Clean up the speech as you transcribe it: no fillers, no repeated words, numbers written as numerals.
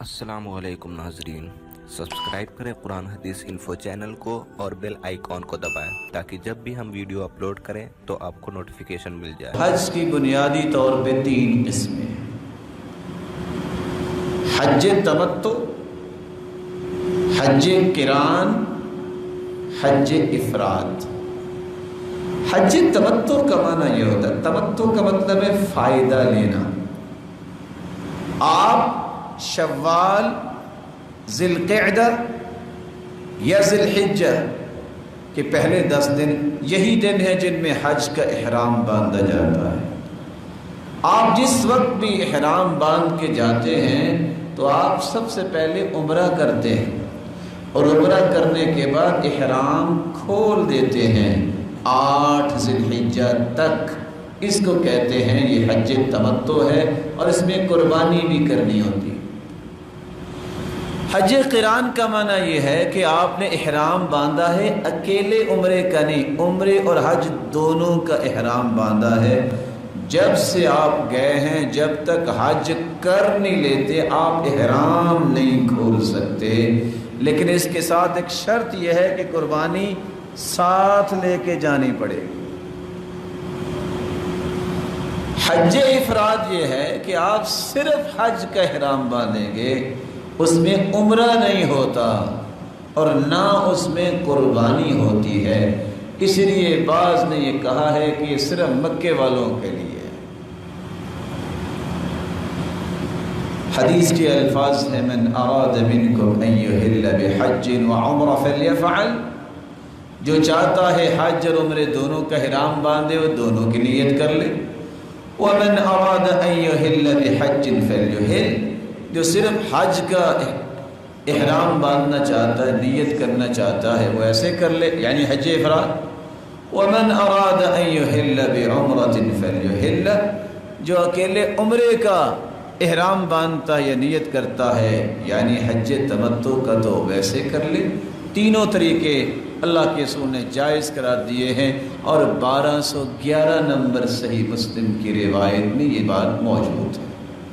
السلام علیکم ناظرین، سبسکرائب کریں قرآن حدیث انفو چینل کو اور بیل آئیکن کو دبائیں تاکہ جب بھی ہم ویڈیو اپلوڈ کریں تو آپ کو نوٹیفیکیشن مل جائے۔ حج کی بنیادی طور پہ 3 قسمیں: حج تمتع، حج قران، حج افراد۔ حج تمتع کا معنی یہ ہوتا ہے، تمتع کا مطلب ہے فائدہ لینا۔ آپ شوال، ذی القعدہ یا ذی الحجہ کے پہلے 10 دن یہی دن ہیں جن میں حج کا احرام باندھا جاتا ہے۔ آپ جس وقت بھی احرام باندھ کے جاتے ہیں تو آپ سب سے پہلے عمرہ کرتے ہیں اور عمرہ کرنے کے بعد احرام کھول دیتے ہیں 8 ذی الحجہ تک۔ اس کو کہتے ہیں یہ حج تمتع ہے اور اس میں قربانی بھی کرنی ہوتی ہے۔ حج قران کا معنی یہ ہے کہ آپ نے احرام باندھا ہے، اکیلے عمرے کا نہیں، عمرے اور حج دونوں کا احرام باندھا ہے۔ جب سے آپ گئے ہیں جب تک حج کر نہیں لیتے آپ احرام نہیں کھول سکتے، لیکن اس کے ساتھ ایک شرط یہ ہے کہ قربانی ساتھ لے کے جانی پڑے گی۔ حج افراد یہ ہے کہ آپ صرف حج کا احرام باندھیں گے، اس میں عمرہ نہیں ہوتا اور نہ اس میں قربانی ہوتی ہے۔ اس لیے بعض نے یہ کہا ہے کہ یہ صرف مکے والوں کے لیے ہے۔ حدیث کے الفاظ ہیں: من اراد منکم ان یحل بحج وعمرہ فلیفعل، جو چاہتا ہے حج اور عمرے دونوں کا احرام باندھے وہ دونوں کی نیت کر لے۔ ومن اراد ان یحل بحج فلیحل، جو صرف حج کا احرام باندھنا چاہتا ہے، نیت کرنا چاہتا ہے وہ ایسے کر لے، یعنی حج افراد۔ ومن اراد ان یحل بعمرۃ فلیحل، جو اکیلے عمرے کا احرام باندھتا ہے یا نیت کرتا ہے یعنی حج تمتع کا تو ویسے کر لے۔ تینوں طریقے اللہ کے رسول نے جائز قرار دیے ہیں اور 1211 نمبر صحیح مسلم کی روایت میں یہ بات موجود ہے۔